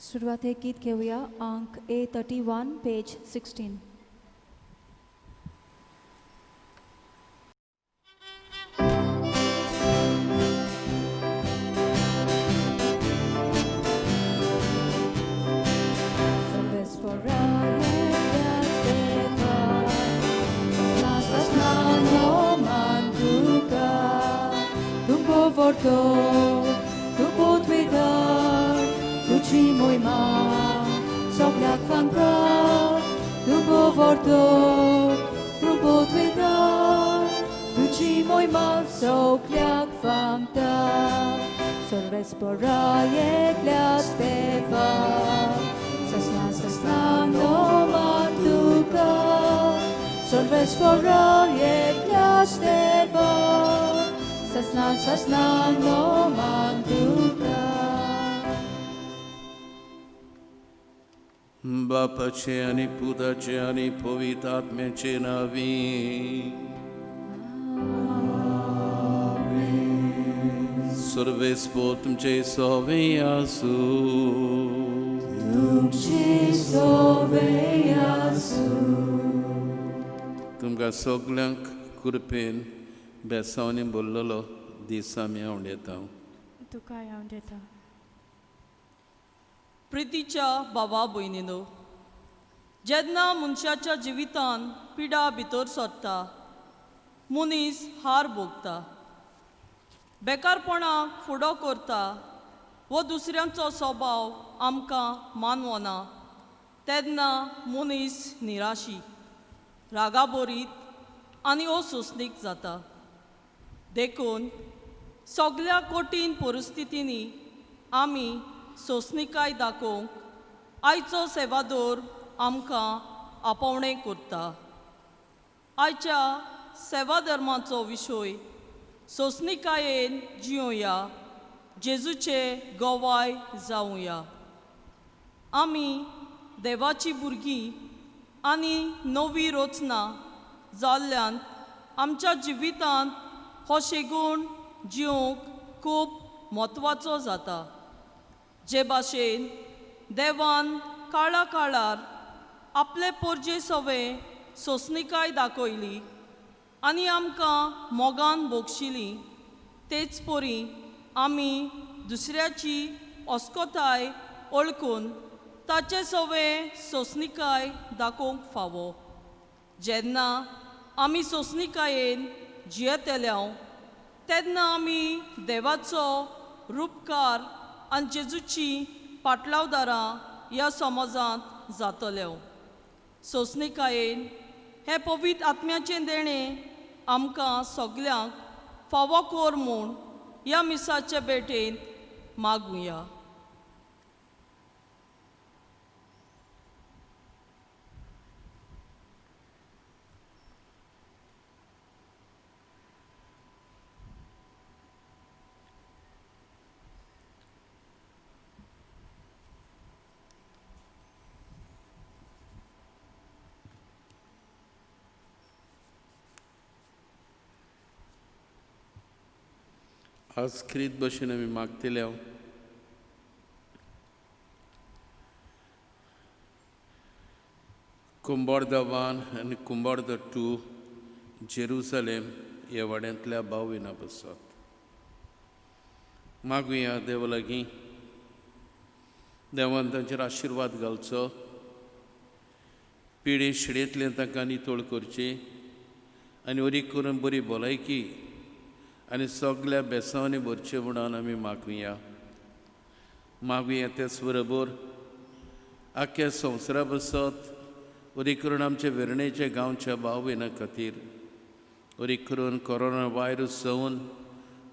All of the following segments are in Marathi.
सुरुवात हे गीत घेऊया. अंक A31, page 16. Tu pot vedar, tu ci moi ma, sok jak fan pra, tu povorto, tu pot vedar, tu ci moi ma, sok jak fan ta, sol resporaje dla Stefa, sasna no manduka, sol resporaje dla Stefa. Sasna no manduka. बापाचे आणि पुताचे आणि पवित्र आत्म्याचे नावी सर्वेस्पो तुमचे सोवे आसू तुमकां सगल्यांक कृपेन बेसांवनी बोल्लोलो दीस आमी हांव येता. तुका हांव येता. प्रितीच्या भावा भयणीनो, जेन्ना मनशाच्या जिवितान पिडा भितर सरता, मनीस हार भोगता, बेकारपणाक फुडो करता वो दुसऱ्यांचो स्वभाव आमकां मानवना, तेन्ना मनीस निराशी, रागाबोरीत आनी असोसणीक जाता. देखून सगळ्या कठीण परिस्थितींनी आमी सोंसणीकाय दाखोवंक आयचो सेवादोर आमकां आपोवणें करता. आयच्या सेवा धर्माचो विशय सोंसणीकायेन जियोया, जेजूचे गोवाय जावुया. आमी देवाची भुरगीं आनी नवी रचना जाल्ल्यान आमच्या जिवितांत हो शेगूण जियोंक खूब म्हत्वाचो जाता. जे भाशेन देवान काळार आपले पोरजे सवे सोंसणीकाय दाखयली आनी आमकां मोगान भोगशिली, तेच परी आमी दुसऱ्याची अस्कोताय वळखून ताचे सवे सोंसणीकाय दाखोवंक फावो. जेन्ना आमी सोंसणीकायेन जियेतल्यो तेन्ना आमी देवाचो रूपकार आनी जेजूची पाटलावदारां ह्या समाजांत जातल्यो. सोंसणीकायेन हे पवित्र आत्म्याचें देणें आमकां सगल्यांक फावो कोर म्हूण ह्या मिसाचे भेटेंत मागुया. आज क्रीत भशेन आमी मागतले कुंबार्द 1 आनी कुंबार्द 2 जेरुसलेम ह्या वाड्यांतल्या भावीना बसत. मागुया देवा लागीं देवान तांचेर आशिर्वाद घालचो, पिढी शिडेंतले तांकां नितळ करची आनी वरी करून बरी भलायकी आनी सगल्या बेसांवनी भरचे म्हणून आमी मागुया. मागुया तेच बरोबर आख्या संवसारा बसत वरी करून आमचे वेर्णेचे गांवच्या भाव भयणां खातीर, वरी करून कोरोना वायरस जावन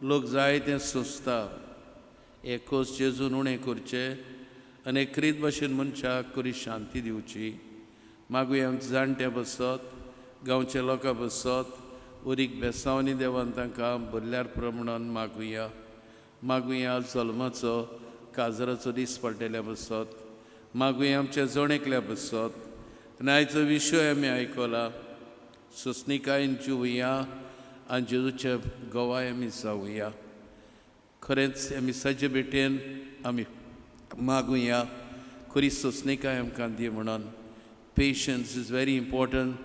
लोक जायते सोंसता, एकूच जेजून उणें करचें आनी क्रीत भाशेन मनशाक करी शांती दिवची. मागुया आमचे जाणटे बसत, गांवच्या लोकां बसत वरीक बेसांवनी देवान तांकां भरल्यार प्रमाणान मागुया. मागुया जल्माचो काजराचो दीस पडटल्या बसत. मागुया आमच्या जणेकल्या बसत. आनी आयचो विशय आमी आयकला, सोंसणीकायेन जिवुया आनी जेजूच्या गोवाय आमी जावुया. खरेंच आमी सज्ज भेटेन आमी मागुया. खरी सोंसणीकाय आमकां दी म्हणून. Patience is very important.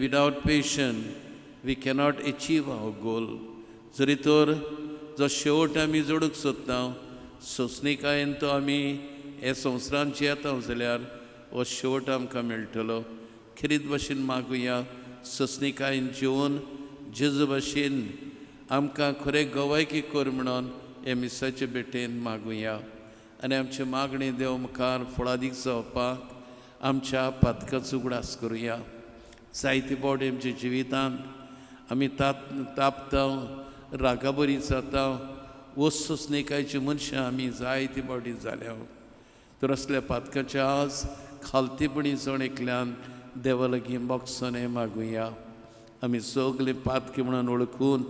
Without patience we cannot achieve our goal. जरी तर जो शेवट आमी जोडूंक सोदता, सोंसणीकायेन तो आमी हे संवसारांत जियेता जाल्यार हो शेवट आमकां मेळटलो. खरीच भाशेन मागुया, सोंसणीकायेन जिवन जेजू भाशेन आमकां खरें गवायकी कर म्हणून हे मिसाचे भेटेन मागुया. आनी आमची मागणी देव मुखार फळादीक जावपाक आमच्या पातकाचो उगडास करुया. जायते फावटी आमच्या जिवितांत आमी तापता, रागाबरी जाता, वो सोंसणीकायची मनशां आमी जायते फावटी जाल्या. तर असल्या पातकाच्या आज खालतीपणी जणेकल्यान देवा लागीं मोगसोन हें मागुया. आमी सगळे पातकी म्हणून वळखून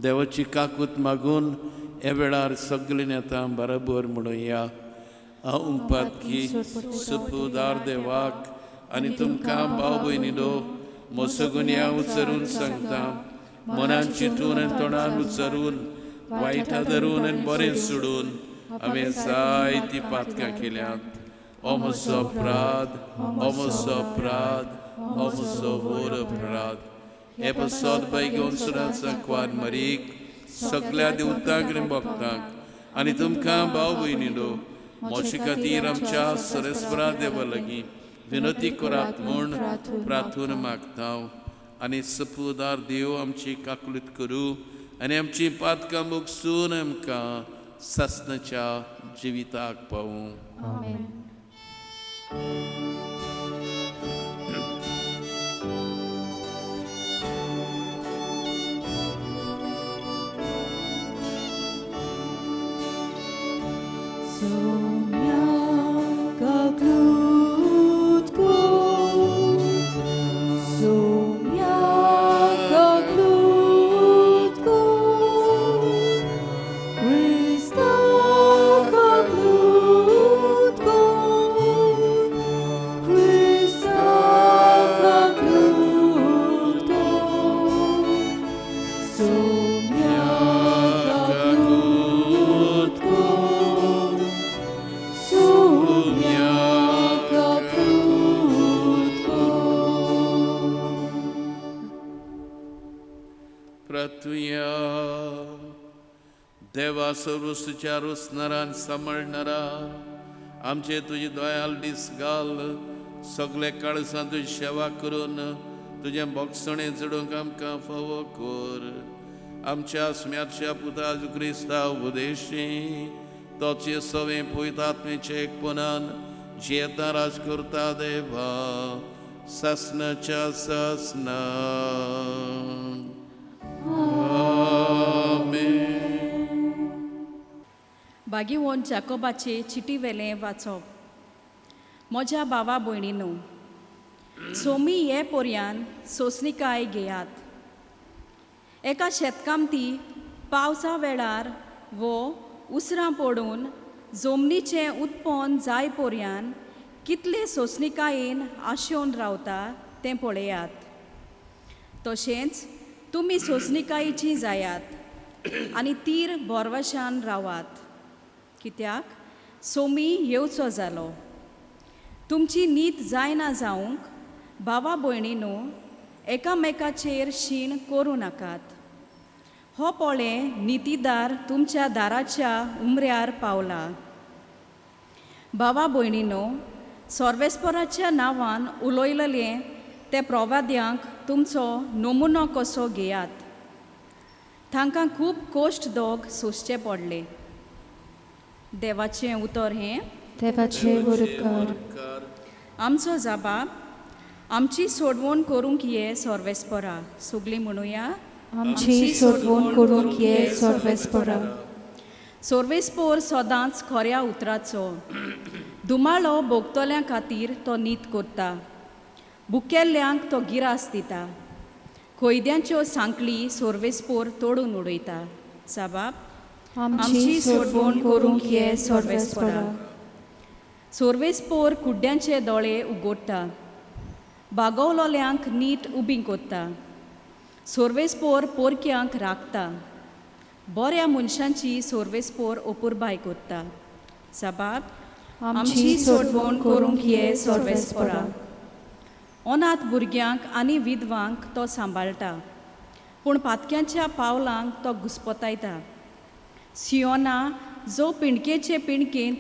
देवाची काकूत मागून हे वेळार सगळे नेता बरोबर म्हणुया. हांव पातकी सुपुदार देवाक आनी तुमकां भाव भयणीनो मोसगुन्या उचरून सांगता, मनान चिंतून आनी तोंडान उचरून, वायटा धरून आनी बरें सोडून हांवें जायतीं पातकां केल्यांत. हो म्हजो अपराध, हो म्हजो अपराध, हो म्हजो व्हड अपराध. हे पसत बाय घेवन सुद्दां सांकवार मरीक सगळ्या देवतांक आनी भक्तांक आनी तुमकां भाव भयणीनो मोचे खातीर आमच्या सरस्वरा देवा लागीं विनोती करात म्हूण प्रार्थना मागता. आनी सपुदार देव आमची काकूलीत करूं आनी आमची पातकां मोगसून आमकां सासणाच्या जिविताक पावूं. आमेन. देवा सर्वसुच्या रुसणारान सांबाळणारा आमचे तुजी दयाल दीस घाल. सगळे काळसां तुजी सेवा करून तुजें बोगसणें चडोवंक आमकां फावो कर. आमच्या स्म्याच्या पुता क्रिस्ता उपदेशी तोचे सवें पयत आत्मेचे एकपणान जियेता राज करता देवा सासणाच्या सासना. बागीवोन जाकोबाचे चिटी वेलें वाचप. म्हज्या भावा भयणीनो, सोमी हे पोरयान सोंसणीकाय घेयात. एका शेतकामती पावसा वेळार वो उसरां पडून जमनीचें उत्पन्न जाय पोरयान कितले सोंसणीकायेन आशेवन रावता तें पळयात. तशेंच तुमी सोंसणीकायेचीं जायात आनी तीर बोरवशान रावात. कित्याक सोमी येवचो जालो. तुमची नीत जायना जावंक भावा भयणीनो एकामेकाचेर शीण करूं नाकात. हो पोळे नितीदार तुमच्या दाराच्या उमऱ्यार पावला. भावा भयणीनो, सर्वेस्पराच्या नांवान उलयलेलें ते प्रवाद्यांक तुमचो नमुनो कसो घेयात. तांकां खूब कोश्ट दोग सोंसचे पडले. देवाचें उतर हें, देवाचे वरदकार. आमचो जाबाब आमची सोडवण करूंक ये सर्वेस्परा. सगळीं म्हणुया, आमची सोडवण करूंक ये सर्वेस्परा. सर्वेस्पोर सदांच खऱ्या उतराचो. दुमाळो भोगतोल्यां खातीर तो नीत करता. भुकेल्ल्यांक तो गिरास दिता. कोयद्यांच्यो सांकळी सर्वेस्पोर तोडून उडयता. जाबाब आमची सोडवण करूंक ये सर्वेस्परा. सर्वेस्पोर कुड्ड्यांचे दोळे उगडटा. बागवलोल्यांक नीट उबीं कोत्ता. सर्वेस्पोर पोरक्यांक राखता. बऱ्या मनशांची सर्वेस्पोर अपुरबाय कोत्ता. जाबाब आमची सोडवण करूंक ये सर्वेस्परा. अनाथ भुरग्यांक आनी विधवांक तो सांबाळटा, पूण पातक्यांच्या पावलांक तो घुस्पतायता. सियोना, जो पिणकेचे पिणकेंत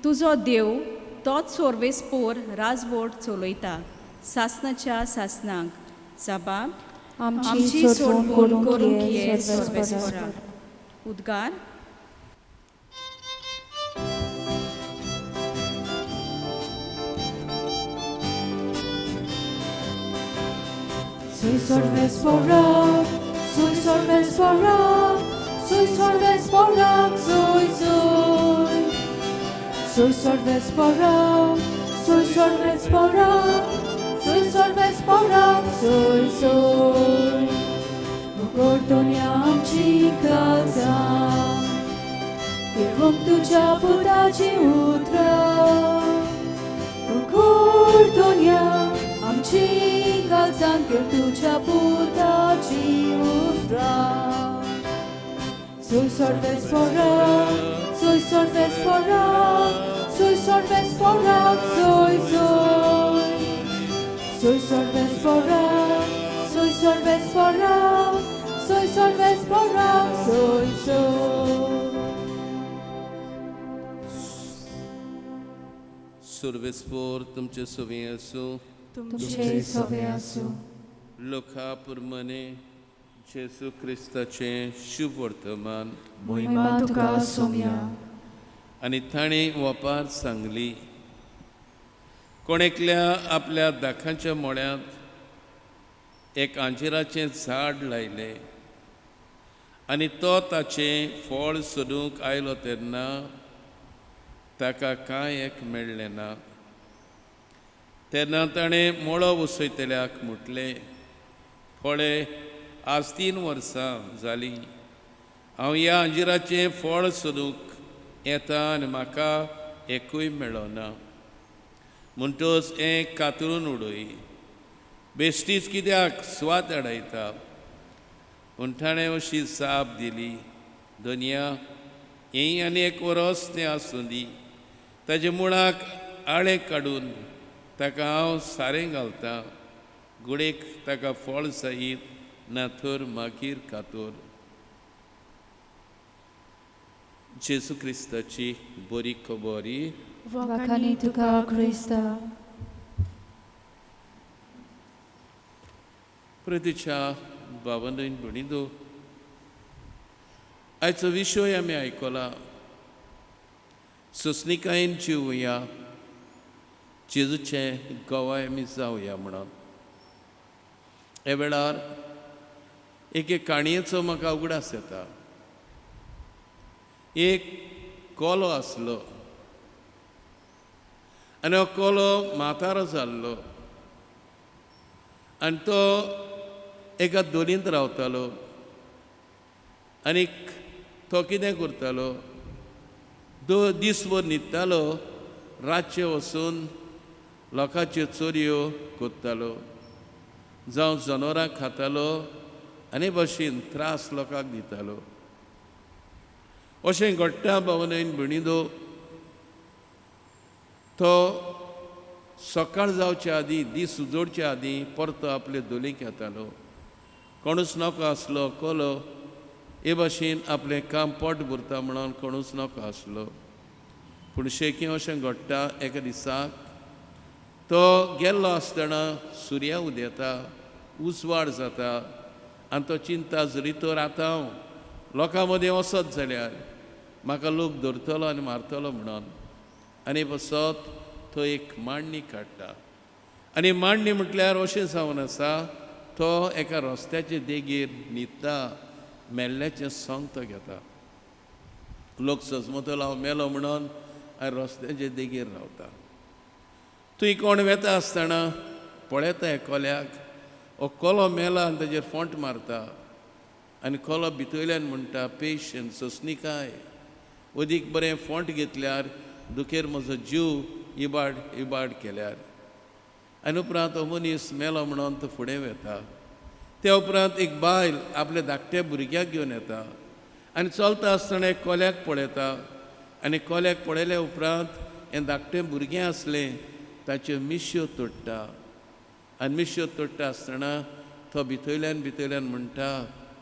तुजो देव तोच सोर्वेस्पोर राजवट चलयता सासनाच्या सासनांक. साबा आमची सोडवण करूंक ये सर्वेस्परा. उद्गार. Sui sorvespora, sui sorvespora, sui sorvespora, sui sui. Sui sorvespora, sui sorvespora, sui sorvespora, sui sui. Bucurtonia amci calza, Kierwom tudzia podaci utra. Bucurtonia amci calza, Kier tudzia podaci utra. Sui sorvespora, sui sorvespora, sui sorvespora, sui sui. Sui sorvespora, sui sorvespora, sui sorvespora, sui sui. सर्वेस्पोर तुमचे सोबी असो. तुमचे सवे आसूं. लोका प्रमाणे जेसू क्रिस्ताचे शुभ वर्तमान महिमा तुका सोम्या. आनी ताणें वपार सांगली, कोण एकल्या आपल्या दाखांच्या मोळ्यांत एक आंजिराचें झाड लायलें आनी तो ताचें फळ सोदूंक आयलो तेन्ना ताका कांय एक मेळ्ळें ना. तेन्ना ताणें मोळो वसयतल्याक म्हटलें, पळय, आज 3 वर्सां जालीं हांव ह्या आंजिराचें फळ सोदूंक येता आनी म्हाका एकूय मेळना. म्हणटच हें कातरून उडय, बेश्टीच कित्याक स्वात अडयता. पूण ताणें अशी साप दिली, दोनया, हें आनी 1 वरस तें आसूं दी. ताचे मुळाक आळें काडून ताका हांव सारें घालतां. गुडेक ताका फळ जायत ना तर मागीर कातोर. जेसू क्रिस्ताची बरी खबरी. वखाणी तुका क्रिस्ता. प्रतीच्या बाबंदीन भणिदो, आयचो विशय आमी आयकला. सोंसणीकायेन जिवया, जेजूचें गवाय आमी जावया म्हणून. हे वेळार एक काणयेचो म्हाका उगडास येता. एक कोलो आसलो आनी हो कोलो म्हातारो जाल्लो आनी तो एका दोनींत रावतालो. आनीक तो कितें करतालो, दिसभर न्हिदतालो, रातचे वचून लोकांच्यो चोरयो कोत्तालो, जावं जनावरां खातालो आनी भाशेन त्रास लोकांक दितालो. अशें घडटा भावनेन भणिदो. तो सकाळ जावच्या आदीं, दीस उजोडच्या आदीं परतो आपले दोलीक येतालो. कोणूच नको आसलो कोलो, हे भाशेन आपलें काम पोट भरता म्हणून कोणूच नको आसलो. पूण शेकी अशें घडटा, एका दिसाक तो गेल्लो आसतना सुर्या उदेता, उजवाड जाता आनी तो चिंता, जरी तर आतां हांव लोकां मदीं वचत जाल्यार म्हाका लोक धरतलो आनी मारतलो म्हणून. आनी बसत तो एक मांडणी काडटा. आनी मांडणी म्हटल्यार अशें जावन आसा, तो एका रस्त्याचे देगेर न्हिदता, मेल्ल्याचें सोंग तो घेता. लोक सजमतलो हांव मेलो म्हणून आनी रस्त्याचे देगेर रावता. थंय कोण वेता आसतना पळयता हे कोल्याक, हो कोलो मेला आनी ताजेर फोंट मारता. आनी कोलो भितरल्यान म्हणटा, पेशंट, सोंसणीकाय, अदीक बरें फोंट घेतल्यार दुखेर म्हजो जीव इबाड केल्यार. आनी उपरांत हो मनीस मेलो म्हणून तो फुडें वेता. ते उपरांत एक बायल आपल्या धाकट्या भुरग्याक घेवन येता आनी चलता आसतना एक कोल्याक पळयता. आनी कोल्याक पळयल्या उपरांत हें धाकटें भुरगें आसलें ताच्यो मिश्यो तोडटा आनी मिश्यो तोडटा आसतना तो भितरल्यान म्हणटा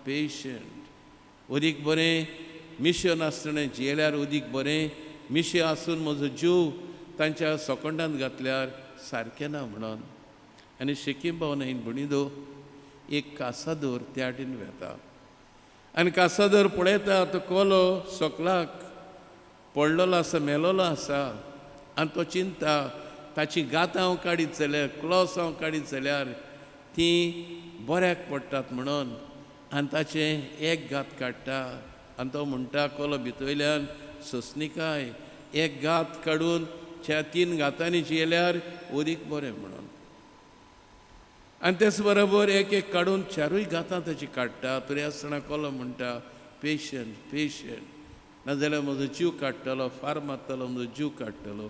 पेशंट उदीक बरें मिश्यो नासतना जियेल्यार उदीक बरें मिश्यो आसून म्हजो जीव तांच्या सोकोंडांत घातल्यार सारकें ना म्हणून आनी शेकीम भावना भणिदो एक कासादोर त्या वाटेन वेता आनी कासादोर पळयता तो कोलो सोकलाक पडलेलो आसा मेलोलो आसा आनी तो चिंता ताची गातां हांव काडीत जाल्यार क्लॉस हांव काडीत जाल्यार तीं बऱ्याक पडटात म्हणून आनी ताचें एक गात काडटा आनी तो म्हणटा कोलो भितरल्यान सोंसणिकाय एक गात काडून त्या 3 गातांनी जियेल्यार उदीक बरें म्हणून आनी तेच बरोबर एक एक काडून 4 गातां ताची काडटा तरी आसतना कोलो म्हणटा पेशंट नाजाल्यार म्हजो जीव काडटलो फार मारतलो म्हजो जीव काडटलो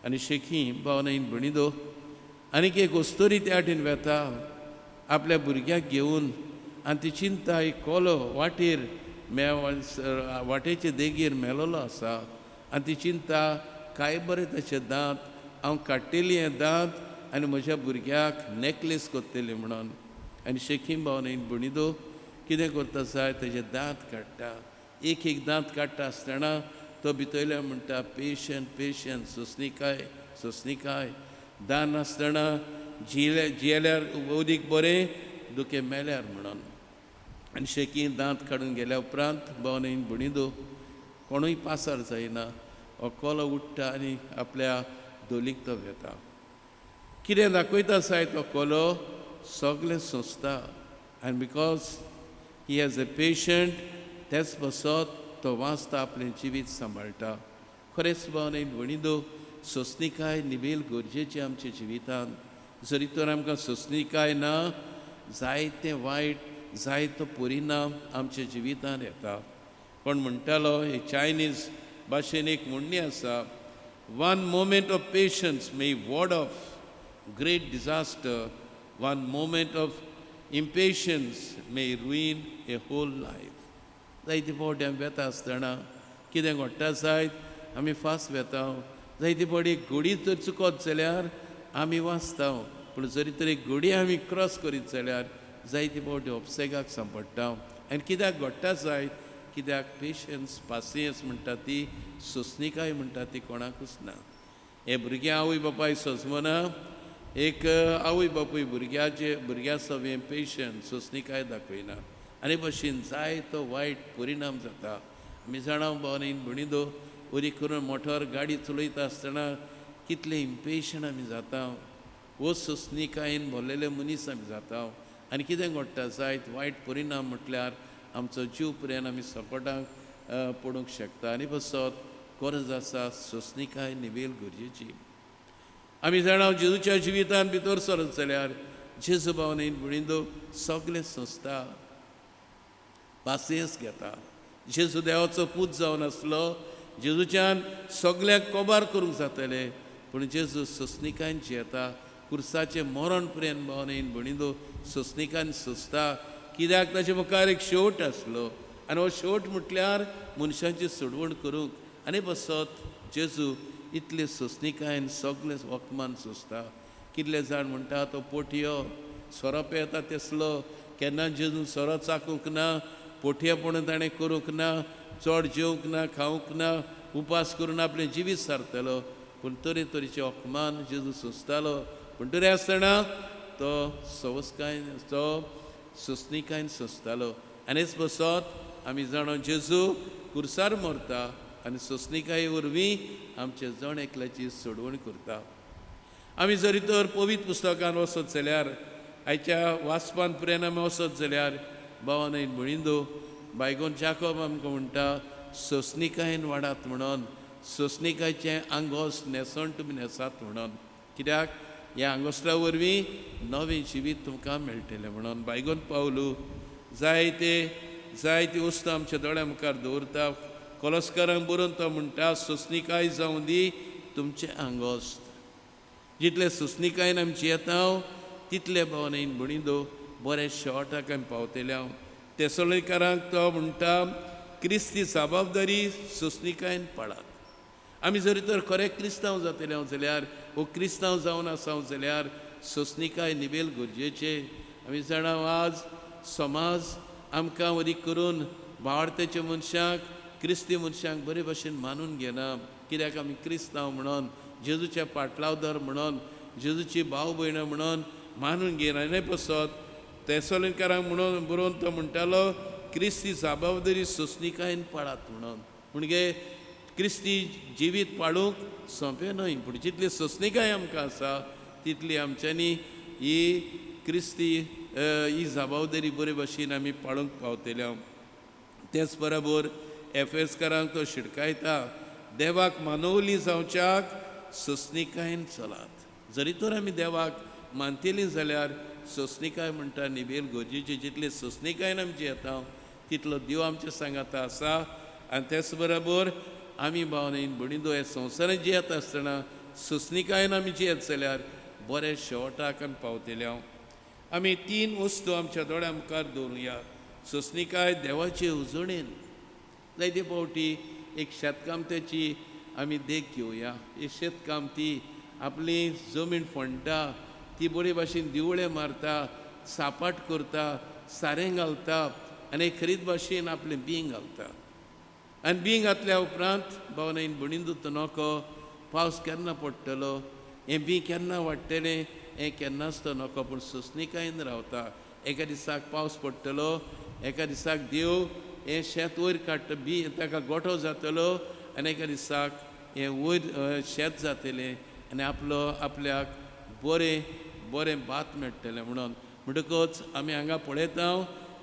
आनी शेकी भावना भणिदो आनीक एक वस्तोरी त्या वाटेन वेता आपल्या भुरग्याक घेवन आनी ती चिंता एक कोलो वाटेर वाटेचे देगेर मेलोलो आसा आनी ती चिंता काय बरें ताचे दांत हांव काडटली हें दांत आनी म्हज्या भुरग्याक नेकलेस कोत्तली म्हणून आनी शेकीम भावना भणिदो कितें करता जाय ताचे दांत काडटा एक दांत काडटा आसतना तो भितरल्यान म्हणटा पेशंट सोंसणिकाय दांत नासतना जियेल्यार उदीक बरें दुखें मेल्यार म्हणून आनी शेकी दांत काडून गेल्या उपरांत भावना भणिदो कोणूय पासार जायना हो कोलो उठ्ठा आनी आपल्या धोलीक तो वेता कितें दाखयता जाय तो कोलो सगळें सोंसता आनी because he as a patient तेच बसत तो वाचता आपलें जिवीत सांबाळटा खरेंच भावना भणिदो सोंसणिकाय निबेल गरजेची आमच्या जिवितांत जरी तर आमकां सोंसणिकाय ना जायते वायट जायतो परिणाम आमच्या जिवितांत येता कोण म्हणटालो हे चायनीज भाशेन एक म्हणणी आसा 1 moment of patience may ward off great disaster 1 moment of impatience may ruin a whole life जायते फावटी आमी वेता आसतना कितें घडटा जायत आमी फास्ट वेता जायते फावटी एक घडी जर चुकत जाल्यार आमी वाचता पूण जरी तर एक घडी आमी क्रॉस करीत जाल्यार जायते फावटी ऑब्सेगाक सांपडटा आनी कित्याक घडटा जायत कित्याक पेशन्स पासियन्स म्हणटा ती सोंसणिकाय म्हणटा ती कोणाकूच ना हे भुरगें आवय बापाय सोंसमना एक आवय बापूय भुरग्या सवें पेशन्स सोंसणिकाय दाखयना आनी भशेन जायतो वायट परिणाम जाता आमी जाणा भावना भणिदो वरी करून मोटर गाडी चलयता आसतना कितले इम्पेशंट आमी जाता वो सोंसणिकायेन भरलेले मनीस आमी जाता आनी कितें घडटा जायत वायट परिणाम म्हटल्यार आमचो जीव पर्यंत आमी सकोटाक पडूंक शकता आनी बसत गरज आसा सोंसणिकाय निवेल गरजेची आमी जाणा जेजूच्या जिवितांत भितर सरत जाल्यार जेजू भावनेन भणिदो सगळें सोंसता पासियन्स घेता जेजू देवाचो पूत जावन आसलो जेजूच्यान सगळ्यांक कोबार करूंक जातालें पूण जेजू सोंसणिकायन जियेता कुर्साचें मरण पर्यंत भावनेन भणिदो सोंसणिकायन सोंसता कित्याक ताचे मुखार एक शेवट आसलो आनी हो शेवट म्हटल्यार मनशांची सोडवण करूंक आनी बसत जेजू इतले सोंसणिकायन सगळे वखमान सोंसता कितले जाण म्हणटा तो पोटयो सोरो पेता तेसलो केन्ना जेजून सोरो चाकूंक ना पोटयेपण ताणें करूंक ना चड जेवंक ना खावंक ना उपास करून आपलें जिवीत सारतलो पूण तरेचे वखमान जेजू सोंसतालो पूण तरी आसतना तो सोंसणिकायन सोंसतालो आनीच बसत आमी जाणो जेजू कुर्सार मरता आनी सोंसणिकाये वरवीं आमचे जण एकल्याची सोडवण करता आमी जरी तर पवित्र पुस्तकान वचत जाल्यार आयच्या वाचपान पर्यंत आमी वचत जाल्यार भावान भणिदो बायगोन जाकोब आमकां म्हणटा सोंसणिकायेन वाडात म्हणून सोंसणिकायचें आंगोस्त नेसण तुमी नेसात म्हणून कित्याक ह्या आंगोस्ता वरवीं नवें जिवीत तुमकां मेळटलें म्हणून बायगोन पावलू जायती वस्तू आमच्या दोळ्या मुखार दवरता कोलोस्कारांक बरोवन तो म्हणटा सोंसणिकाय जावं दी तुमचें आंगोस्त जितले सोंसणिकायेन आमी जियेता तितले भावनेन भणिदो बरे शेवटाक आमी पावतले हांव तेसलोनिकारांक तो म्हणटा क्रिस्ती जबाबदारी सोंसणिकायेन पडात आमी जरी तर खरे क्रिस्तांव जातले जाल्यार वो क्रिस्तांव जावन आसा जाल्यार सोंसणीकाय निवेल गरजेचे. आमी जाणा आज समाज आमकां वरी करून भारताच्या मनशाक क्रिस्ती मनशांक बरे भाशेन मानून घेना. कित्याक आमी क्रिस्तांव म्हणून जेजूच्या पाटलावदार म्हणून जेजूची भाव भयण म्हणून मानून घेयना. नाही पसत तेसलोनिकारांक म्हणून बरोवन तो म्हणटालो क्रिस्ती जबाबदारी सोंसणीकायेन पाळात म्हणून. म्हणजे क्रिस्ती जिवीत पाळूंक सोंपें न्हय, पूण जितली सोंसणीकाय आमकां आसा तितली आमच्यांनी ही क्रिस्ती ही जबाबदारी बरे भाशेन आमी पाळूंक पावतले. तेच बरोबर एफेसकारांक तो शिडकायता देवाक मानवली जावच्याक सोंसणीकायेन चलात. जरी तर आमी देवाक मानतेलीं जाल्यार सोंसणीकाय म्हणटा निवेल गरजेची. जितली सोंसणीकायेन आमची येता तितलो देव आमच्या सांगाता आसा. आनी तेच बरोबर आमी भावनेन भणिदो हे संवसारांत जियेत आसतना सोंसणीकायेन आमी जियेत जाल्यार बरे शेवटाक आमी पावतले. आमी 3 वस्तू आमच्या दोळ्या मुखार दवरुया. सोंसणीकाय देवाचे उजवणेन. जायते फावटी एक शेतकामत्याची आमी देख घेवया. एक शेतकामती आपली जमीन फणटा, ती बरे भाशेन दिवळे मारता, सापाट करता, सारें घालता आनी खरीत भाशेन आपलें बीं घालता. आनी बीं घातल्या उपरांत भावनेन भणिंदू तो नोको पावस केन्ना पडटलो, हें बीं केन्ना वाडटलें हें केन्नाच तो नोको. पूण सोंसणीकायेन रावता. एका दिसाक पावस पडटलो, एका दिसाक देव हें शेत वयर काडटा, बी ताका गोठो जातलो आनी एका दिसाक हें वयर शेत जातलें आनी आपल्याक बरें भात मेळटलें म्हणून. म्हणटकच आमी हांगा पळयता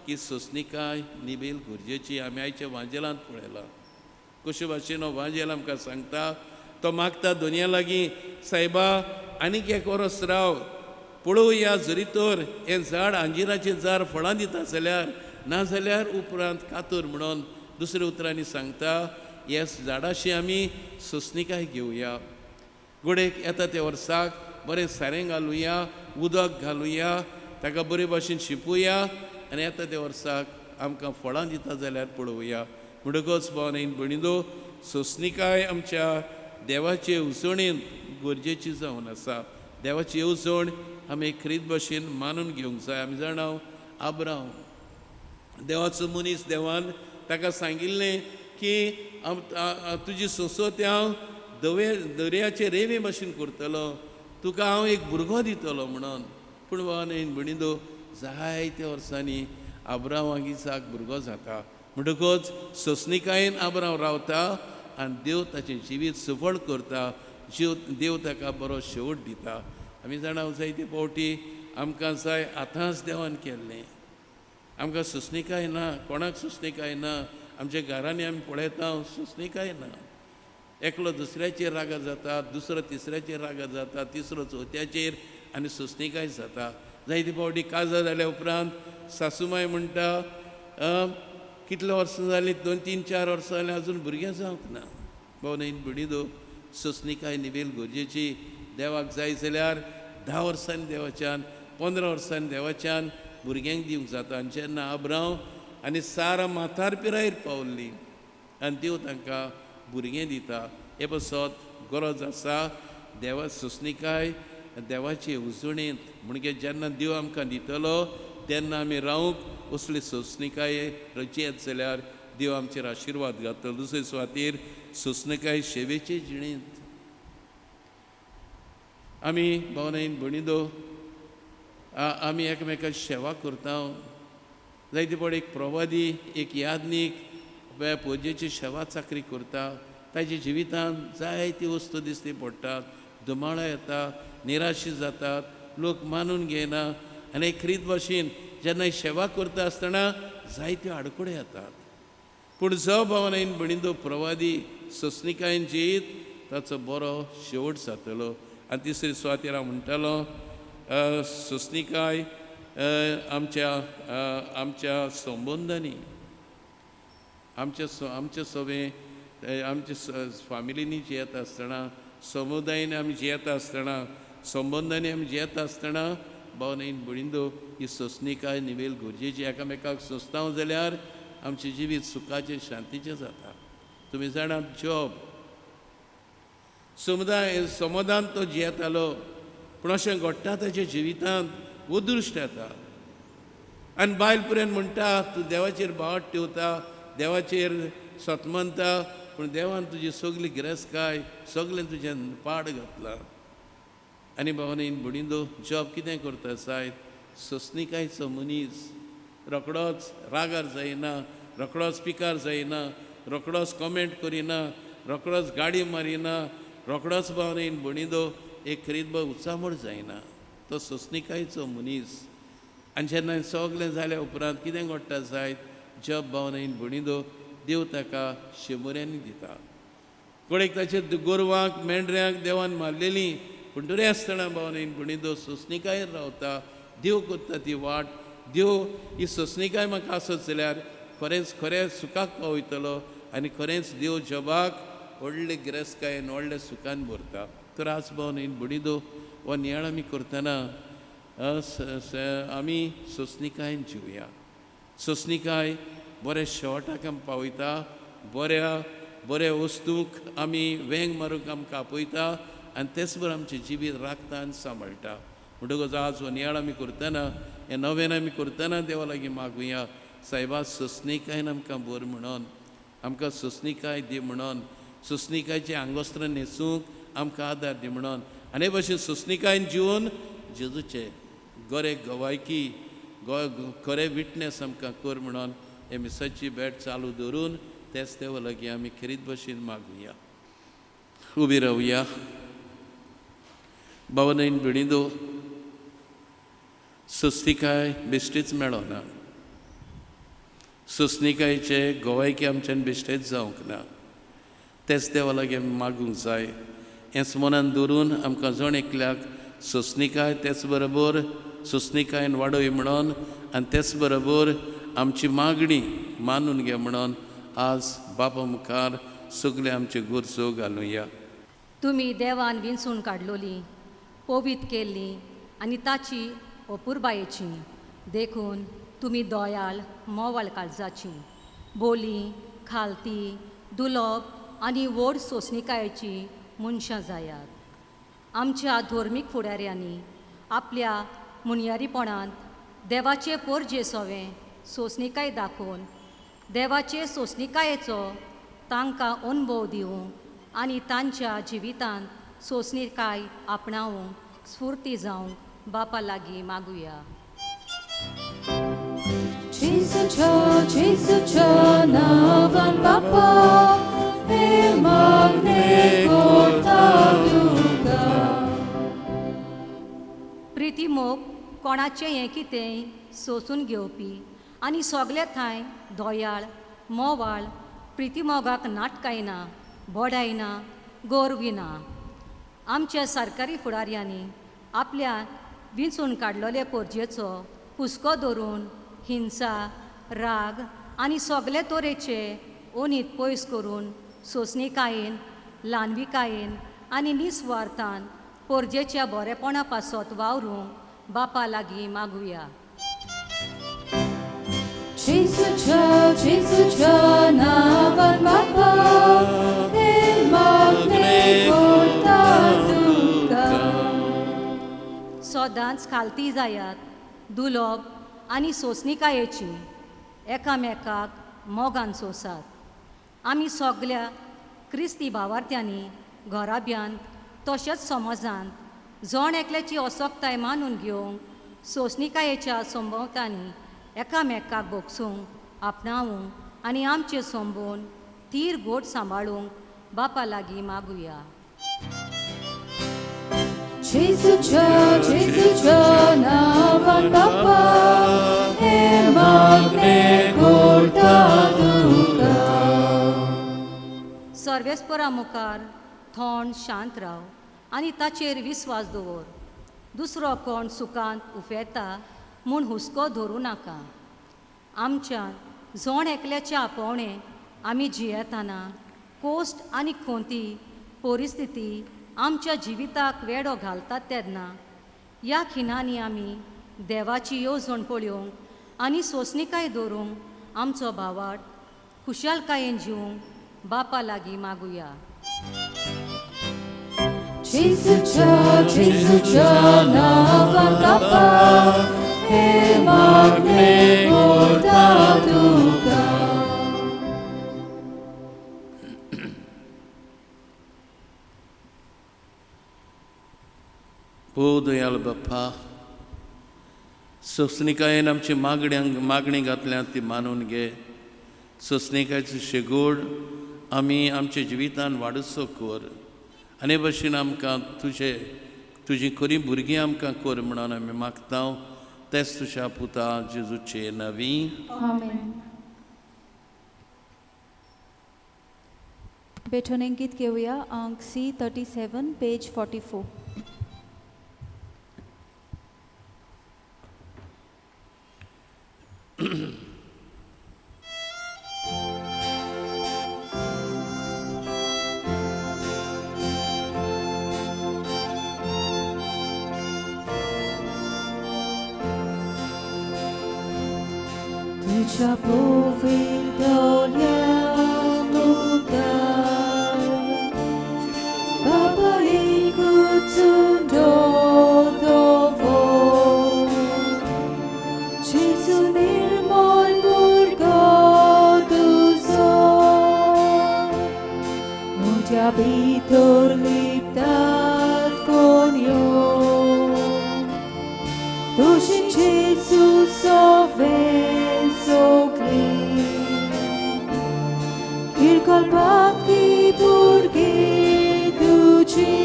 की सोंसणीकाय निवेल गरजेची. आमी आयच्या वांजेलांत पळयलां कशे भाशेन हो वांजेल आमकां सांगता. तो मागता दोनया लागीं सायबा आनीक एक वरस राव, पळोवया जरी तर हें झाड अंजिराचें झाड फळां दिता जाल्यार, नाजाल्यार उपरांत कातर म्हणून दुसऱ्या उतरांनी सांगता ह्या झाडाशी आमी सोंसणीकाय घेवया. घोडेक येता त्या वर्साक बरें सारें घालुया, उदक घालुया, ताका बरे भाशेन शिंपुया आनी येता त्या वर्साक आमकां फळां दिता जाल्यार पळोवया. म्हणटकच भावनेन भणिदो सोंसणीकाय आमच्या देवाचे उजवणेन गरजेची जावन आसा. देवाची येवजण आमी खरीत भाशेन मानून घेवंक जाय. आमी जाणा आब्राम देवाचो मनीस, देवान ताका सांगिल्लें की तुजी सोंसोत हांव दर्याचे रेवे भाशेन करतलो, तुका हांव एक भुरगो दितलो म्हणून. पूण भावनेन भणिदो जायत्या वर्सांनी आब्रामाक इसाक भुरगो जाता. म्हणटकच सोंसणीकायेन आब्राम रावता आनी देव ताचें जिवीत सफळ करता. देव ताका बरो शेवट दिता. आमी जाणा जायते फावटी आमकां जाय आतांच देवान केल्लें, आमकां सोंसणीकाय ना, कोणाक सोंसणीकाय ना. आमच्या घरांनी आमी पळयता सोंसणीकाय ना. एकलो दुसऱ्याचेर रागा जाता, दुसरो तिसऱ्याचेर रागा जाता, तिसरो चवथ्याचेर आनी सोंसणीकाय जाता. जायते फावटी काजार जाल्या उपरांत सासूमाय म्हणटा कितले वर्सां जालीं, 2-3-4 वर्सां जालीं आजून भुरगें जावंक ना. भावनेन भणिदो सोंसणीकाय निवेल गरजेची. देवाक जाय जाल्यार 10 वर्सांनी देवाच्यान, 15 वर्सांनी देवाच्यान भुरग्यांक दिवंक जाता. आनी जेन्ना आब्राम आनी सारा माथार पिरायेर पावल्ली आनी देव तांकां भुरगें दिता. हे पसत गरज आसा देवा सोंसणीकाय देवाचे उजवणेंत. म्हणजे जेन्ना देव आमकां दितलो तेन्ना आमी रावंक असली सोंसणीकाय रचयत जाल्यार देव आमचेर आशिर्वाद घालतलो. दुसरे सुवातेर सोंसणीकाय सेवेचे जिणेंत आमी भावनेन भणिदो आमी एकामेकाची सेवा करता. जायते पड एक प्रवादी, एक यादनीक पोजेची सेवा चाकरी करता. ताच्या जिवितांत जायती वस्तू दिश्टी पडटात, दुमाळो येता, निराशी जातात, लोक मानून घेयना आनी खरीत भाशेन जेन्ना सेवा करता आसतना जायत्यो आडखड्यो येतात. पूण जो भावनेन भणिदो प्रवादी सोंसणीकायेन जियेत ताचो बरो शेवट जातलो. आनी तिसरे सुवातेर हांव म्हणटालो सोंसणीकाय आमच्या संबंदांनी, आमच्या सवे आमच्या फामिलींनी जियेता आसतना, समुदायान आमी जियेता आसतना, संबंदांनी आमी जियेता आसतना भावनेन भणिदो ही सोंसणीकाय निवेल गरजेची. एकामेकाक सोंसतांव जाल्यार आमचें जिवीत सुखाचें शांतीचें जाता. तुमी जाणात जॉब समाधान तो जियेतालो, पूण अशें घडटा ताच्या जिवितांत उदृश्ट येता. आनी बायल पर्यंत म्हणटा तूं देवाचेर भावाट ठेवता, देवाचेर सतमनता, पूण देवान तुजी सगली गिरेस्तकाय सगळें तुजें पाड घातलां. आनी भावनेन भुणींदो, जॉब कितें करता सायत सोंसणीकायचो मनीस रोखडोच रागार जायना, रोखडोच पिकार जायना, रोखडोच कॉमेंट करिना, रोखडोच गाडी मारिना, रोखडोच भावनेन भुणींदो एक खरीद उचामळ जायना. तो सोंसणीकायचो मनीस. आनी जेन्ना सगलें जाल्या उपरांत कितें घडटा जायत जॉब भावनेन भुणींदो देव ताका शेमुऱ्यांनी दिता. कोणेक ताचे गोरवांक मेंढऱ्यांक देवान मारलेलीं, पूण दुरे आसतना भावनेन भुणींदो सोंसणीकायेर रावता. देव कोत्ता ती वाट. देव ही सोंसणीकाय म्हाका आसत जाल्यार खरें सुखाक पावयतलो आनी खरेंच देव जॉबाक व्हडले गिरेस्तकायेन व्हडल्या सुखान भरता. तर आज भावनेन भुणींदो हो नियाळ आमी करतना आमी सोंसणीकायेन जिवया. सोंसणीकाय बऱ्या शेवटाक आमकां पावयता, बऱ्या वस्तूंक आमी वेंग मारूंक आमकां आपयता आनी तेच बरोबर आमचें जिवीत राखता आनी सांबाळटा. म्हणटकच आज हो नियाळ आमी करतना, हें नवें आमी करतना देवा लागीं मागुया, सायबा सोंसणीकायेन आमकां भर म्हणून, आमकां सोंसणीकाय दी म्हणून, सोंसणीकायचें आंगवस्त्र न्हेसूंक आमकां आदार दी म्हणून, आनी हे भाशेन सोंसणीकायेन जिवन जेजूचें गरे गवायकी खरें विटनेस आमकां कर म्हणून हे मिसाची भेट चालू दवरून तेच देवा लागीं आमी खरीत भाशेन मागुया. उबी रावया. भावनेन भुणींदो, सोंसणीकाय बेश्टीच मेळना. सोंसणीकायचे गोवायकी आमच्यान बेश्टेच जावंक ना. तेच देवा लागीं आमी मागूंक जाय. हेंच मनान दवरून आमकां जण एकल्याक सोंसणीकाय तेच बरोबर सोंसणीकायेन वाडय म्हणून आनी तेच बरोबर आमची मागणी मानून घे म्हणून आज बापा मुखार सगळे आमचे गोरजो घालुया. तुमी देवान विंचून काडलोली, पवित केल्ली आनी ताची अपुरबायेची देखून तुमी दोयाल मोवाळ काळजाची, बोली, खालती, दुलोप आनी व्हड सोंसणीकायेची मनशां जायात. आमच्या धर्मीक फुडाऱ्यांनी आपल्या मुनयारीपणांत देवाचे पोरजे सोवे सोंसणीकाय दाखोवन देवाचे सोंसणीकायेचो तांकां अनुभव दिवंक आनी तांच्या जिवितांत सोंसणीकाय आपणावंक स्फूर्ती जावंक बापा लागीं मागुया. जेजूच्या नांवान बापा हे मागणे करता तुका. प्रिती मोग कोणाचें हें कितेंय सोंसून घेवपी आनी सोगले थंय दोयाळ मोवाळ प्रिती मोगाक नाटकाय ना, बोडाय ना, गोरवी ना. आमच्या सरकारी फुडाऱ्यांनी आपल्या विंचून काडलेले पोरजेचो हुस्को धरून हिंसा, राग आनी सोगले तोरेचे ओनीत पयस करून सोंसणीकायेन, ल्हानविकायेन आनी निस्वार्थान पोरजेच्या बरेपणा पासत वावरूंक बापा लागीं मागुया. जेजूच्या नांवान बापा हे मागणे करता तुका. सदांच खालती जायात, दुलोप आनी सोंसणीकायेची एकामेकाक मोगान सोंसात. आमी सोगल्या क्रिस्ती भावार्थ्यांनी घराब्यांत तशेंच समाजांत जण एकल्याची असोकताय मानून घेवंक सोंसणीकायेच्या संभोवतांनी एकामेकाक बोगसूंक आपणावंक आनी आमचे संबोवन तीर गोट सांबाळूंक बापा लागीं मागुया. जेजूच्या नांवान बापा हे मागणे करता तुका. सर्वेस्परा मुखार थोंड शांत राव आनी ताचेर विस्वास दवर. दुसरो कोण सुखांत उफेता म्हूण हुस्को धरूं नाका. आमच्या जण एकल्याचे आपोवणें आमी जियेतना कोस्ट आनी खोंती परिस्थिती आमच्या जिविताक वेडो घालतात तेन्ना ह्या खिणांनी आमी देवाची येवजण पळोवंक आनी सोंसणीकाय दवरूंक आमचो भावाट खुशालकायेन जिवंक बापा लागीं मागुया. Jesucia nawan Bapa, magne gorta tuka. ओ दयाळ बाप्पा, सोंसणिकायेन आमची मागणी घातल्या ती मानून घे. सोंसणिकायचो शेगोड आमी आमच्या जिवितान वाडूचो कर. आनी भशेन आमकां तुजी खरी भुरगीं आमकां कर म्हणून आमी मागता. तेच तुज्या पुता जेजूचे नवी. आमेन. बेठोनें गीत घेऊया अंक C37 page 44. Tudzia powidolnia muda, Baba ikutsun dodowo, Jesu nirmol burgoduso, Mudia bitor liptat konyo, Dushin Jesus Kirkol bhakti purgi tuji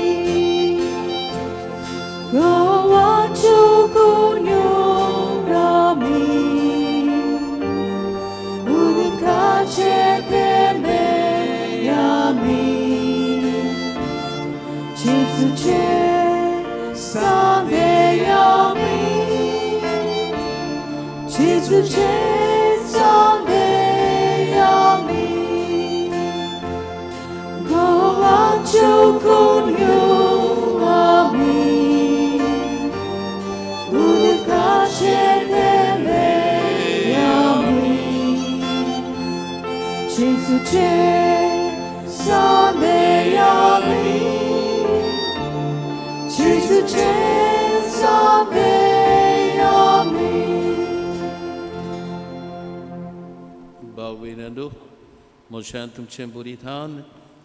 Goancho kunyo rami Unikache teme yami Jesu che sande yami Jesu che sande yami Chokunyo ami Ulit kacheteme yami Jesu che sande yami Jesu che sande yami Bawinadu Moshan तुमचे बुरीधान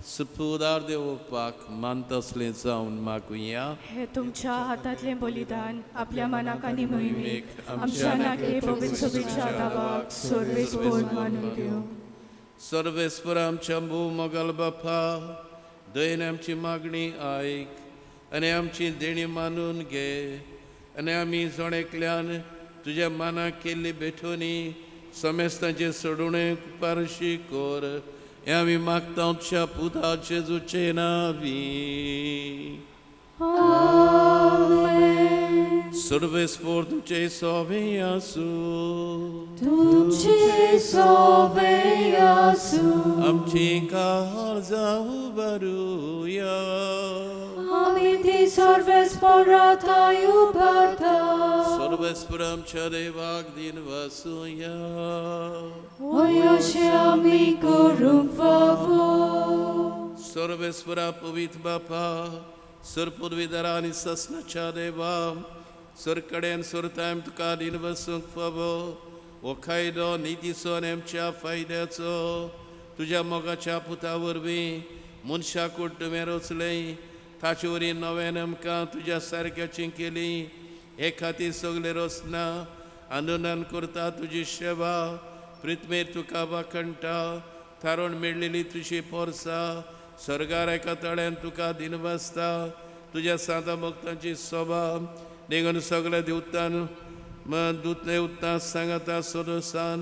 सुपुदार देवपाक मानतसले जावन मागुया. हे तुमच्या हातातले बलिदान आपल्या मनाक आनी मोहिमेक आमच्या नाके पवित्र सोबीच्या दाबाक सर्वेस्पोर मानून घेऊ. सर्वेस्पर आमच्या मोगल बापा, दयेन आमची मागणी आयक आनी आमची देणी मानून घे. आनी आमी जोणेकल्यान तुज्या मनाक केल्ली बेठोनी समेस्तांचे सोडूणे पारशी कर. हें आमी मागता तुज्या पुता जेजूचे नावी. सर्वेस्पोर तुमचे सोवे आसूं. तुमचे सोवे आसूं. आमची काळजां उबारुया. आमी ती सर्वेस्परांताय उबारता. सर्वेस्पर आमच्या देवाक दिन वासुया. अशें आमी करूंक फावो. सर्वेस्परा पवित्र बापा, सर पदवीधरा आनी ससनाच्या देवा, सर कडेन सरतायम तुका दिन वसूंक फावो. हो कायदो नितीचो आनी आमच्या फायद्याचो तुज्या मोगाच्या पुता वरवीं मनशाक तुवें रचले. ताचे वरी नव्यान आमकां तुज्या सारक्याची केली. हे खातीर सगळे रचना आंदोलन करता तुजी सेवा. प्रितमेर तुका वाखणटा. थारोन मेळलेली तुजी पोरसा स्वर्गार एका तळ्यान तुका दिनवासता. तुज्या सादा भक्तांची सभा देखून सगळ्या देवतां सांगता सदोसान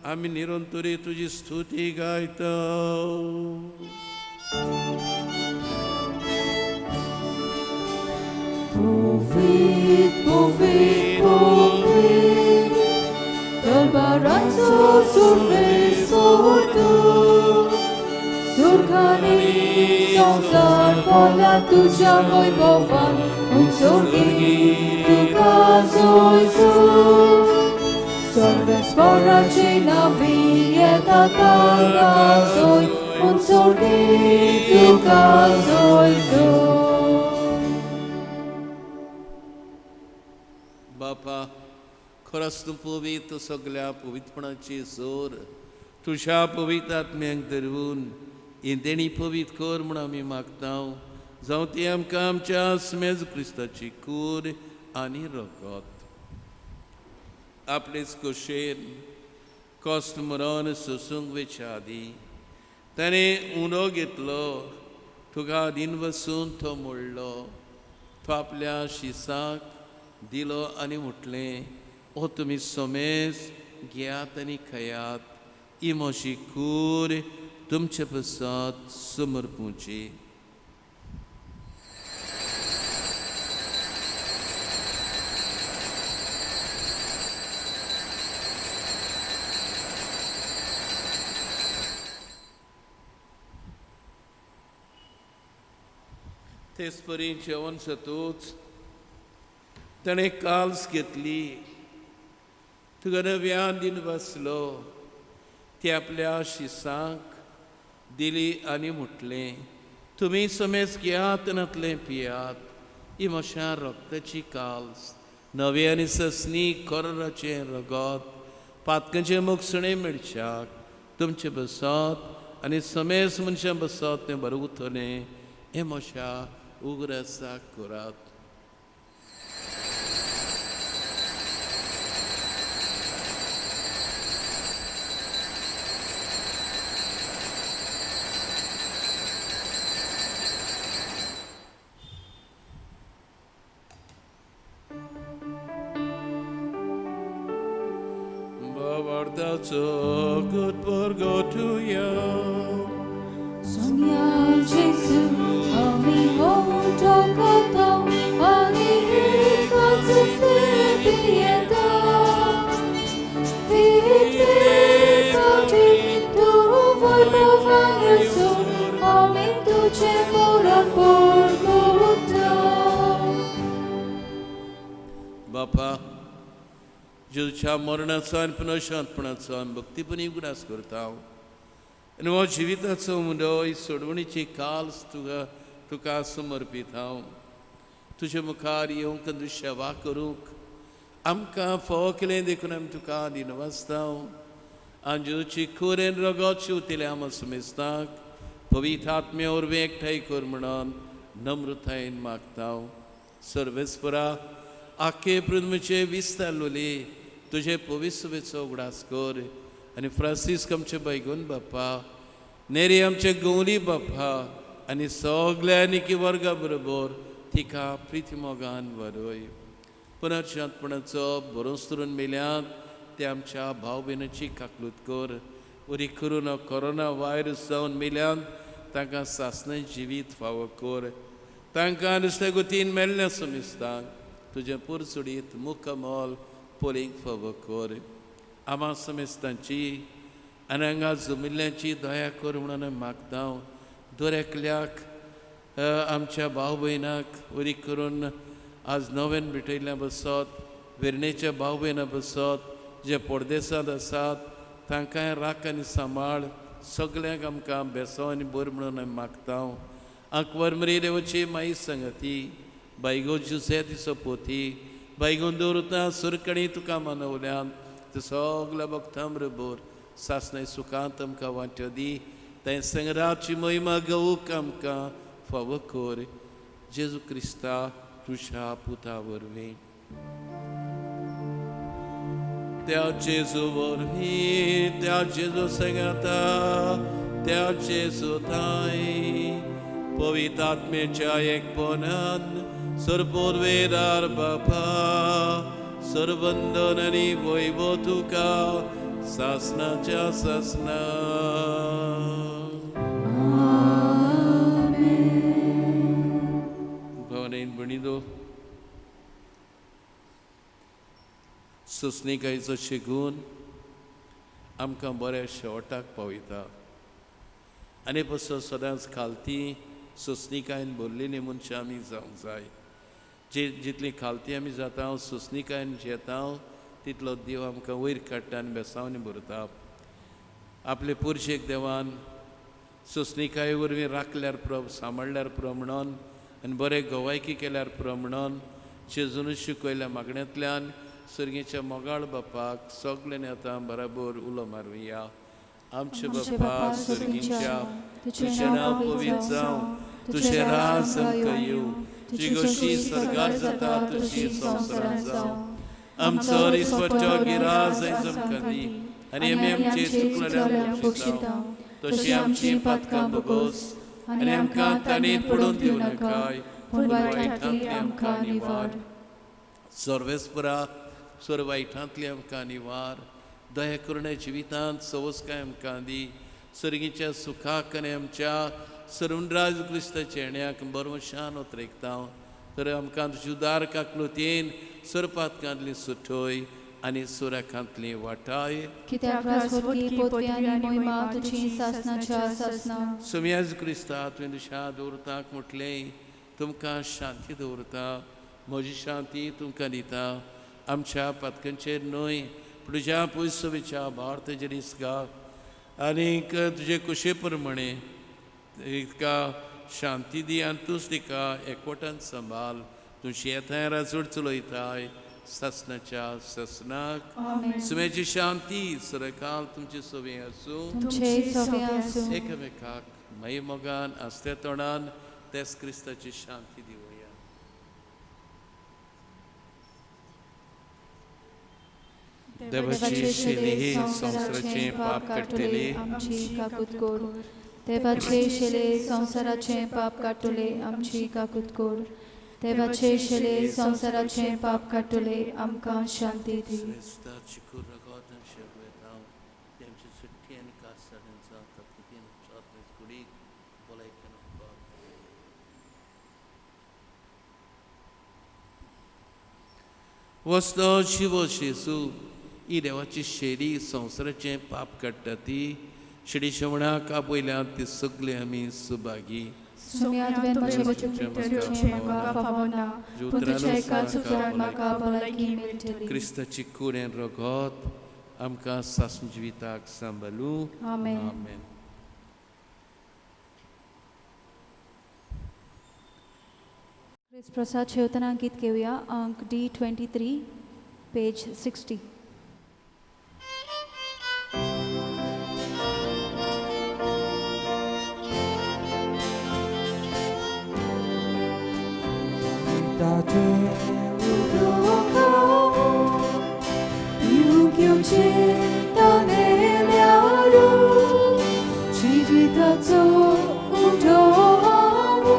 आमी निरंतरी तुजी स्तुती गायता. Povid, povid, povid, Dolbaranzo survesordu, Surgani संसार pola tuja wojbowan, Unsorgi tuka zoizu, Sorvespora cina vieta targa zoi, Unsorgi tuka zoizu. खरोच तूं पवित्र सगळ्या पवित्रपणाची जोर तुझ्या पवित्र आत्म्यांक धरून ही देणी पवित्र कर म्हूण आमी मागता जावं ती आमकां आमच्या मेज क्रिस्ताची कूड आनी रगत आपलेच कुशेन कॉस्ट मरण सोसूंक वेच्या आदी ताणें उंडो घेतलो तुका आदीन वचून तो मोडलो तो आपल्या शिसाक दिलो आनी म्हटलें ओ तुमी सोमेस घेयात आनी खयात ही म्हजी कूड तुमचे पसत समर्पूची तेच परी जेवण जातूच ताणें काल्स घेतली तुका नव्यान दिन बसलो ती आपल्या शिसांक दिली आनी म्हटलें तुमी समेज घेयात नातलें पियात ही म्हज्या रगताची काल्स नवे आनी ससनी कोराचें रगत पातकांचे मोगसणे मेळच्याक तुमचे बसत आनी समेज मनशां बसत तें बरें उतलें हें म्हज्या उगडासाक करात Bawardaco good porgo to you. Sonia Jesu, ami hołczokota, ani hikacete bieda. Widzę tu wojowany sun, ami tu cię poran porgota. बापा जेजूच्या मरणाचो आनी पुनशांतपणाचो आमी भक्तीपणी उगडास करता आनी हो जिविताचो मुंडो ही सोडवणीची काल्स तुका समर्पीत हांव तुजे मुखार येवंक तुजी सेवा करूंक आमकां फोव केलें देखून आमी तुका दिनवासता आनी जेजूची खोरेन रगत शिवतले आमी समेस्ताक पवित्र आत्मे वरवीं एकठांय कर म्हणून नम्रतायेन मागता सर्वेस्परा आख्खे पृथ्वीचे विस्तारलोली तुझे पवित्रवेचो उगडास कर आनी फ्रांसीस आमचे बैगून बाप्पा नेरी आमचे गौरी बाप्पा आनी सगळ्या निकी वर्गा बरोबर तिका प्रिती मोगान वरय पुनर्शांतपणाचो बरोस करून मेल्यात ते आमच्या भाव भयणीची काकलूत कर बरी करून कोरोना वायरस जावन मेल्यात तांकां सासणें जिवीत फावो कर तांकां दुसऱ्या गतीन मेल्ल्या समेस्तांक तुजे पुरसुडीत मुखामोल पोलिंग फावो कर आमा समेस्तांची आनी हांगा जमिल्ल्याची दया कर म्हणून मागता दरेकल्याक आमच्या भाव भयणाक बरी करून आज नवेन भेटयल्ल्या बसत वेर्णेच्या भाव भयणां बसत जे परदेसांत आसात तांकांय राख आनी सांबाळ सगळ्यांक आमकां बेसांव आनी बरें म्हणून हांवें मागता आंकवर मरी देवाची माई संगती बायगो जुसे दिसो पोती बायगोन दवरता सुरकणी तुका मानवल्यान ते सगळ्या भक्तां बरोबर सासणे सुखांत आमकां वांट्यो दी ते संगराची महिमा गवूक आमकां फावो कर जेजू क्रिस्ता तुज्या पुता वरवीं त्या जेजू वरवीं त्या जेजू संगता त्या जेजू थंय पवित्र आत्मेच्या एकपणान सर्पोर्वेदार बापा सर्वंदन आनी वैभव तुका सासनाच्या सासना भवनेन भणिदो सुस्निकायेचो शिगून आमकां बऱ्या शेवटाक पावयता आनी पासून सदांच खालती सुस्निकायेन भरलेली मनशां आमी जावंक जाय जितली खालती आमी जाता सुस्निकायेन जेता तितलो देव आमकां वयर काडटा आनी बेसांवनी भरता आपले पुरशेक देवान सुस्निकाये वरवीं राखल्यार पुरो सांबाळल्यार पुरो म्हणून आनी बरें गवायकी केल्यार पुरो म्हणून जेजून शिकयल्या मागण्यांतल्यान सर्गेच्या मोगाळ बापाक सगळ्यांनी आतां बराबर उलो मारूया. आमचे आमचे बापा बापा सर्गीच्या तुझे तुझें नांव पवित्र जावं, तुझें राज आमकां येवं, तुजी कशी स्वर्गार जाता तशी संवसारांत जावं. आमचो दिसपट्टो गिराज आयज आमकां दी, आनी आमी आमचे चुकलेल्यांक बक्षिता, तशी आमची पातकां बगोस, आनी आमकां ताणेत पडून दिवं नाकाय, पूण वायटांतली आमकां निवार. सर्वेस्परा सर वायटांतली आमकां निवार. दया करून जिवितांत सवस्काय आमकां दी. सर्गीच्या सुखाक आनी आमच्या सर्वराज क्रिस्ताच्या येण्याक बरवशान उतरेकता. तर आमकां तुजी उदार काकलुतेन सरपातकांतली सुटोय आनी सुराखांतली वाटाय. कित्याक राजवटी पोतवी आनी मोहिमा तुजी सासनाच्या सासना. सुम्याज क्रिस्ता तुवें दुशा दवरताक म्हटलें, तुमकां शांती दवरता, म्हजी शांती तुमकां दिता. आमच्या पातकांचेर न्हय, तुज्या पयसुवेच्या भारताचेर इसगा, आनीक तुजे कुशे प्रमाणे तिका शांती दी आनी तूंच तिका एकवटान सांबाळ. तूं शेताय राजवट चलयताय सासनाच्या सासनाक. सुम्याची शांती सरकाल तुमचे सोबे आसूं. तुमचे सवे आसूं. एकामेकाक माई मोगान आसत्या तोंडान तेच क्रिस्ताची शांती दिवया. देवाची शेली ही संवसाराचे पाप काडटली. आमची काकूत कोर. देवाचे शेले संवसाराचे पाप काडटले. आमची काकूत कोर. देवाचे शेले संवसाराचे पाप काडटले. आमकां शांती दी. चिकूर रगत शेवयतां तेमची सुट्टी आनी कासाऱ्यांचा तकतीन चातरेस कुडीक भलायकेन उपकार. वस्तो शिवो शेसू ही देवाची शेरी संवसाराचे पाप काडटा ती. शेडी शेवणाक आपयल्या ती सगळे आमी सुभागी. सुम्यात वेंचे भितरचे म्हाका फावना, पूण तुज्या एकाच उतरान म्हाका भलायकी मेळटली. क्रिस्ताची कुडेन रगत आमकां सासून जिविताक सांबाळूं. आमेन. आमेन. ख्रिस्त प्रसाद शेवतना गीत घेवया. अंक D23 पेज 60. 지비다조 우도하고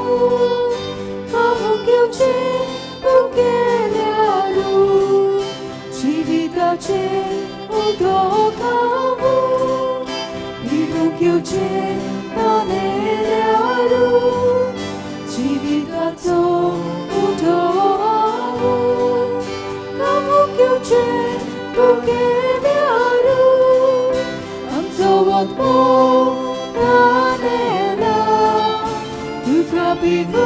가혹교체 우게냐루 지비다체 우도하고 비국교체 떠내냐루 지비다조 우도하고 가혹교체 우게냐루 암소원모 비부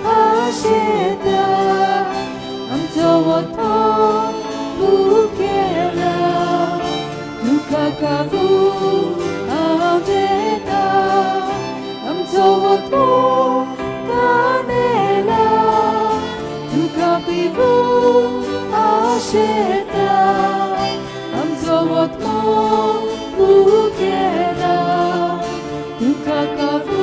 하시다 암저워터 부게라 두카카부 아데다 암저워터 다네라 두카비부 하시다 암저워터 부게라 두카카부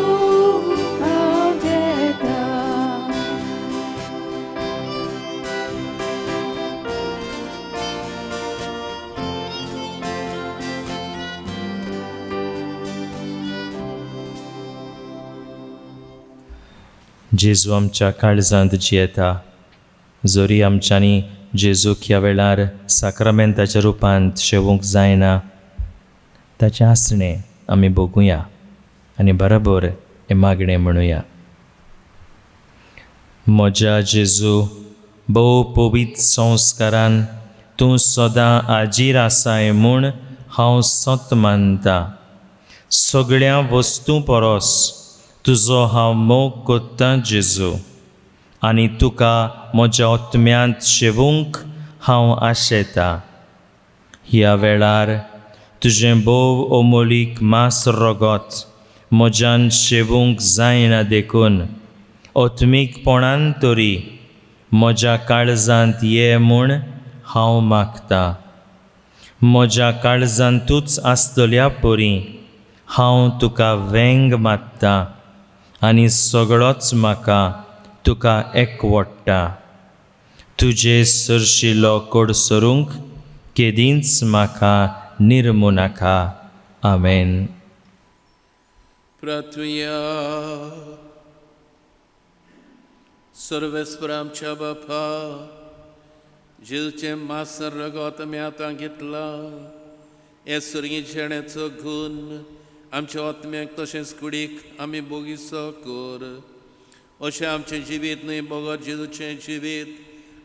जेजू आमच्या काळजांत जियेता. जोरी आमच्यांनी जेजूक ह्या वेळार साक्रामेंताच्या रुपांत शेवूंक जायना, ताचें आसणें आमी बगुया आनी बराबर हें मागणें म्हणुया. म्हज्या जेजू, भोव पवित्र संस्कारान तूं सदां आजीर आसाय म्हूण हांव सत मानता. सगळ्या वस्तू परस तुजो हांव मोग कोत्तां जेजू, आनी तुका म्हज्या आत्म्यांत शेवूंक हांव आशेतां. ह्या वेळार तुजें भोव अमोलीक मास रगत म्हज्यान शेवूंक जायना देखून आत्मीकपणान तरी म्हज्या काळजांत ये म्हूण हांव मागतां. म्हज्या काळजांत तूंच आसतल्या परी हांव तुका वेंग मात्तां आनी सगळोच म्हाका तुका एकवडटा. तुजे सरशिलो कोडसरूंक केदींच म्हाका निर्मू नाका. आमेन. प्रार्थुया. सर्वेस्पर आमच्या बापा, जेजूचें मासर रगत आमी आतां घेतला, हे सर्गी जेण्याचो गुण आमच्या आत्म्याक तशेंच कुडीक आमी बोगिसो कर. अशें आमचें जिवीत न्हय बोगत जेजूचें जिवीत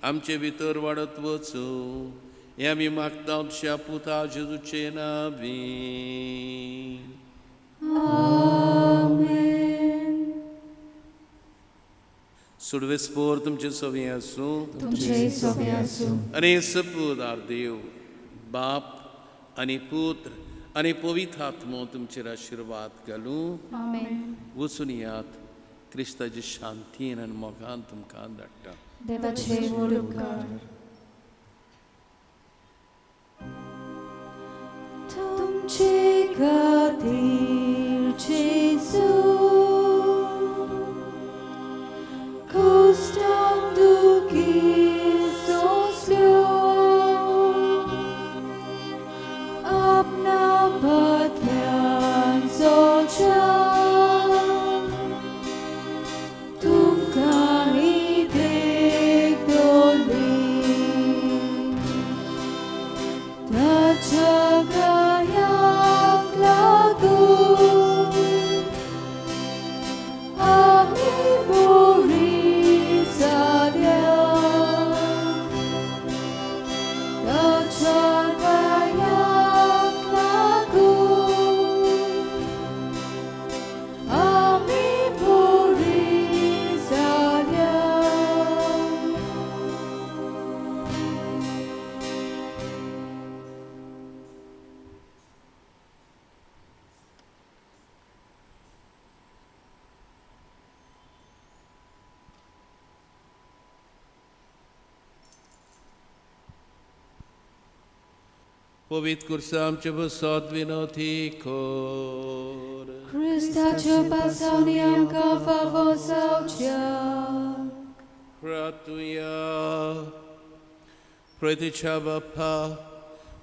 आमचे भितर वाडत वचूं, हें आमी मागता तुज्या पुता जेजूचे नांवी. सुडवेस्पोर तुमचे सवी आसूं. तुमचे सोबे आसूं. आनी सपूदार देव बाप आनी पुत्र आनी पवित्र आत्मो तुमचेर आशिर्वाद घालूं. आमेन. वचून यात क्रिस्ताची शांतीन आनी मोगान तुमकां धाडटा. देवाचे व्हड उपकार. तुमचे खातीर जेजू कश्टांत दुखी सोंसल्यो, आपणा फाटल्यानचो च्याव तुमकां ही देख दोली. ताच्या गायांक लागून आमी बरी जाल्या. ताच्या गायांक लागून आमी बरी जाल्या. पवित्र कुर्सा आमचे बसत विनोती खोर. Chrystaच्या पासावनी आमकां फावो जावच्या. प्रार्थुया. प्रतीच्या बाप्पा,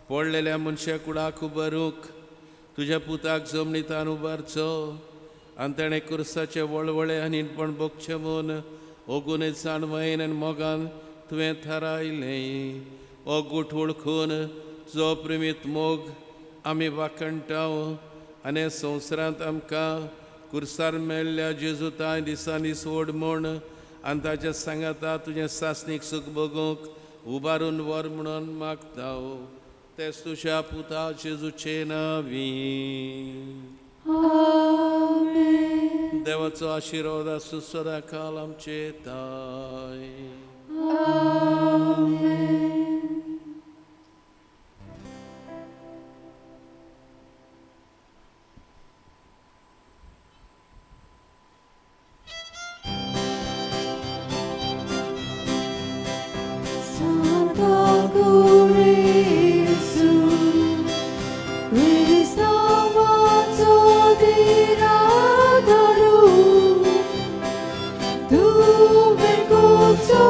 पडलेल्या मनशा कुडाक उबारूंक तुज्या पुताक जमनीतान उबारचो आनी ताणें कुर्साचे वळवळे आनीपण भोगचें म्हूण ओगून जाणवायेन आनी मोगान तुवें थारायलें. हो गूठ वळखून जो प्रेमीत मोग आमी वाखणटाव आनी संवसारांत आमकां कुर्सार मेळ्ळ्या जेजूताय दिसांनी सोड म्हूण आनी ताच्या सांगाता तुजें सासणीक सूख बगूंक उबारून वर म्हणून मागता. तेच तुज्या पुता जेजूचे नांवी. आमेन. देवाचो आशिर्वाद आसूं सदांकाल आमचे ताय. आमेन. Santa Gloriesu, Kristavaco diradaru, tu vengozo